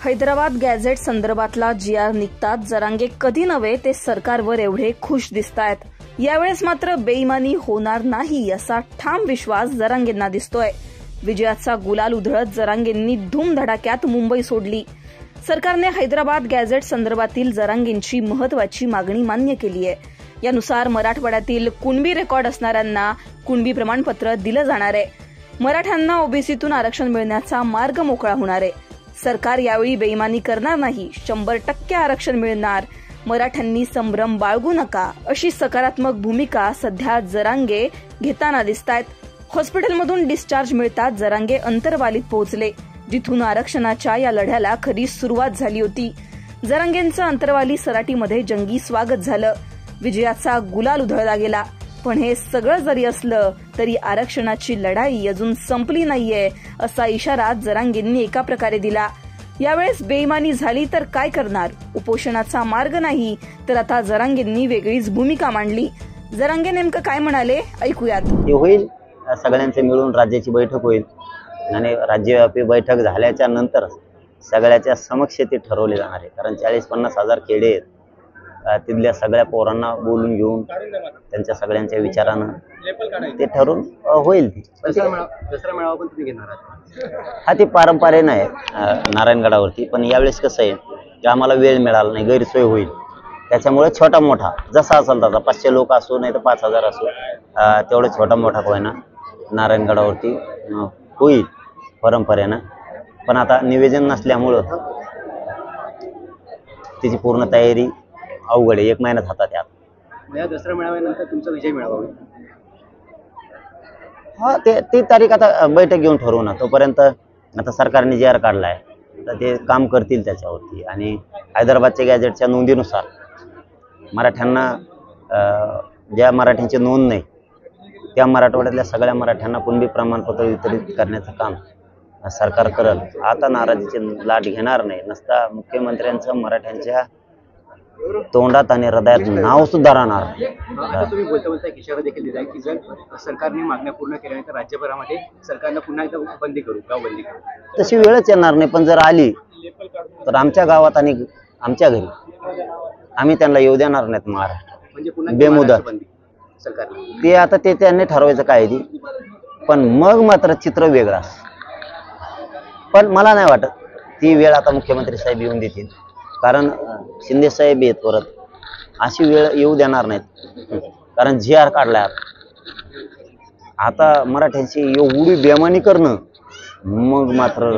Hyderabad gadget संदर्भातला GR निघतात जरांगे कधी नव्हे ते सरकारवर एवढे खुश दिसतायत। यावेळेस मात्र बेईमानी होणार नाही असा ठाम विश्वास जरांगेंना दिसतोय। विजयाचा गुलाल उधळत जरांगेंनी धूमधडाक्यात मुंबई सोडली। सरकारने हैदराबाद गॅझेट संदर्भातील जरांगेंची महत्वाची मागणी मान्य केली आहे। यानुसार मराठवाड्यातील कुणबी रेकॉर्ड असणाऱ्यांना कुणबी प्रमाणपत्र दिलं जाणार आहे। मराठ्यांना ओबीसीतून आरक्षण मिळण्याचा मार्ग मोकळा होणार आहे। सरकार यावेळी बेईमानी करणार नाही, 100% आरक्षण मिळणार, मराठ्यांनी संभ्रम बाळगू नका अशी सकारात्मक भूमिका सध्या जरांगे घेताना दिसतायत। हॉस्पिटलमधून डिस्चार्ज मिळतात जरांगे अंतरवालीत पोहोचले, जिथून आरक्षणाच्या या लढ्याला खरी सुरुवात झाली होती। जरांगेंचं अंतरवाली सराटीमध्ये जंगी स्वागत झालं, विजयाचा गुलाल उधळला गेला। पण हे सगळं जरी असलं तरी आरक्षणाची लढाई अजून संपली नाहीये असा इशारा जरांगेंनी एका प्रकारे दिला। यावेळेस बेईमानी झाली तर काय करणार, उपोषणाचा मार्ग नाही तर आता जरांगेंनी वेगळीच भूमिका मांडली। जरांगे नेमकं काय म्हणाले ऐकूयात। होईल सगळ्यांचे मिळून राज्याची बैठक होईल आणि राज्यव्यापी बैठक झाल्याच्या नंतर सगळ्याच्या समक्ष ते ठरवले जाणार आहे। कारण 40-50 हजार खेडे आहेत, तिथल्या सगळ्या पोरांना बोलून घेऊन त्यांच्या सगळ्यांच्या विचारानं ते ठरून होईल। दसरा मेळावा पण तुम्ही घेणार आहात? हा, ते पारंपरेनं आहे नारायणगडावरती, पण यावेळेस कसं आहे की आम्हाला वेळ मिळाला नाही, गैरसोय होईल, त्याच्यामुळे छोटा मोठा जसा असेल तसा 500 लोक असो नाही तर 5000 असो, तेवढं छोटा मोठा होईना नारायणगडावरती होईल परंपरेनं। पण आता निवेदन नसल्यामुळं त्याची पूर्ण तयारी अवघड आहे, 1 महिन्यात हातात आहे। या दसरा मेळाव्यानंतर तुमचा विजय मेळावा होईल? हा, ती तारीख आता बैठक घेऊन ठरवू ना। तोपर्यंत आता सरकारने GR काढलाय तर ते काम करतील त्याच्यावरती। आणि हैदराबादच्या गॅझेटच्या नोंदीनुसार मराठ्यांना ज्या मराठ्यांची नोंद नाही त्या मराठवाड्यातल्या सगळ्या मराठ्यांना कुणबी प्रमाणपत्र वितरित करण्याचं काम सरकार करेल। आता नाराजीची लाट घेणार नाही, नसता मुख्यमंत्र्यांचं मराठ्यांच्या तोंडात आणि हृदयात नाव सुद्धा राहणार नाही। तुम्ही बोलता एक इशारा देखील दिलाय की जर सरकारने मागण्या पूर्ण केल्या तर राज्यभरामध्ये सरकारला पुन्हा एकदा बंदी करू, गावबंदी करू। तशी वेळच येणार नाही, पण जर आली तर आमच्या गावात आणि आमच्या घरी आम्ही त्यांना येऊ देणार नाहीत महाराष्ट्र। म्हणजे पुन्हा बेमुदत बंदी सरकारला ते आता ते त्यांनी ठरवायचं काय ती, पण मग मात्र चित्र वेगळं। पण मला नाही वाटत ती वेळ आता मुख्यमंत्री साहेब येऊन देतील, कारण शिंदे साहेब येत परत अशी वेळ येऊ देणार नाहीत। कारण GR काढलाय आता मराठ्यांची एवढी बेमानी करणं मग मात्र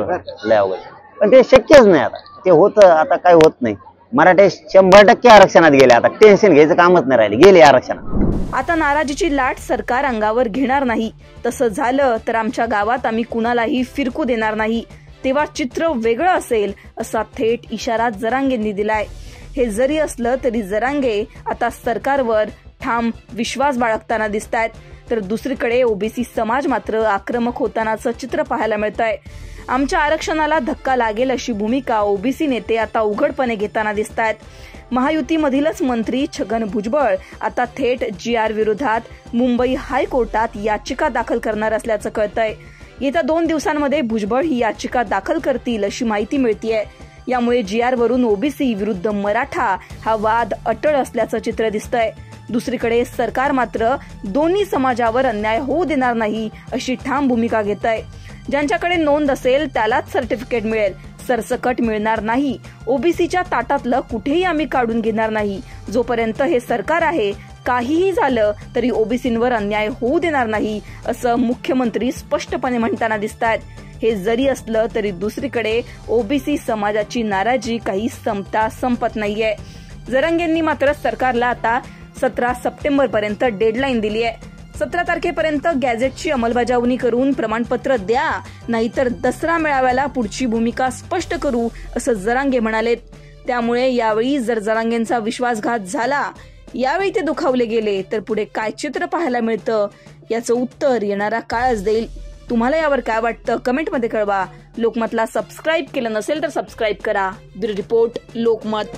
लय अवघड, पण ते शक्यच नाही। आता ते होतं, आता काय होत नाही। मराठे 100% आरक्षणात गेले, आता टेन्शन घ्यायचं कामच नाही राहिले, गेले आरक्षणात। आता नाराजीची लाट सरकार अंगावर घेणार नाही, तसं झालं तर आमच्या गावात आम्ही कुणालाही फिरकू देणार नाही, तेव्हा चित्र वेगळं असेल असा थेट इशारा जरांगेंनी दिलाय। हे जरी असलं तरी जरांगे आता सरकारवर ठाम विश्वास बाळगताना दिसतायत, तर दुसरीकडे ओबीसी समाज मात्र आक्रमक होतानाचं चित्र पाहायला मिळतंय। आमच्या आरक्षणाला धक्का लागेल अशी भूमिका ओबीसी नेते आता उघडपणे घेताना दिसतायत। महायुतीमधीलच मंत्री छगन भुजबळ आता थेट GR विरोधात मुंबई हायकोर्टात याचिका दाखल करणार असल्याचं कळतंय। येत्या 2 दिवसांमध्ये भुजबळ ही याचिका दाखल करतील अशी माहिती मिळतेय। यामुळे GR वरून ओबीसी विरुद्ध मराठा हा वाद अटळ असल्याचं चित्र दिसतंय। दुसरीकडे सरकार मात्र दोन्ही समाजावर अन्याय होऊ देणार नाही अशी ठाम भूमिका घेतंय। ज्यांच्याकडे नोंद असेल त्यालाच सर्टिफिकेट मिळेल, सरसकट मिळणार नाही। ओबीसीच्या ताटातलं कुठेही आम्ही काढून घेणार नाही, जोपर्यंत हे सरकार आहे काहीही झालं तरी ओबीसींवर अन्याय होऊ देणार नाही असं मुख्यमंत्री स्पष्टपणे म्हणताना दिसतायत। हे जरी असलं तरी दुसरीकडे ओबीसी समाजाची नाराजी काही संपत नाहीये। जरांगेंनी मात्र सरकारला आता 17 सप्टेंबर पर्यंत डेडलाईन दिली आहे। 17 तारखेपर्यंत गॅझेटची अंमलबजावणी करून प्रमाणपत्र द्या, नाहीतर दसरा मेळाव्याला पुढची भूमिका स्पष्ट करू असं जरांगे म्हणालेत। त्यामुळे यावेळी जर जरांगेंचा विश्वासघात झाला, यावेळी ते दुखावले गेले तर पुढे काय चित्र पाहायला मिळतं याचं उत्तर येणारा काळच देईल। तुम्हाला यावर काय वाटतं कमेंटमध्ये कळवा। लोकमतला सबस्क्राईब केलं नसेल तर सबस्क्राईब करा। Bureau report, Lokmat.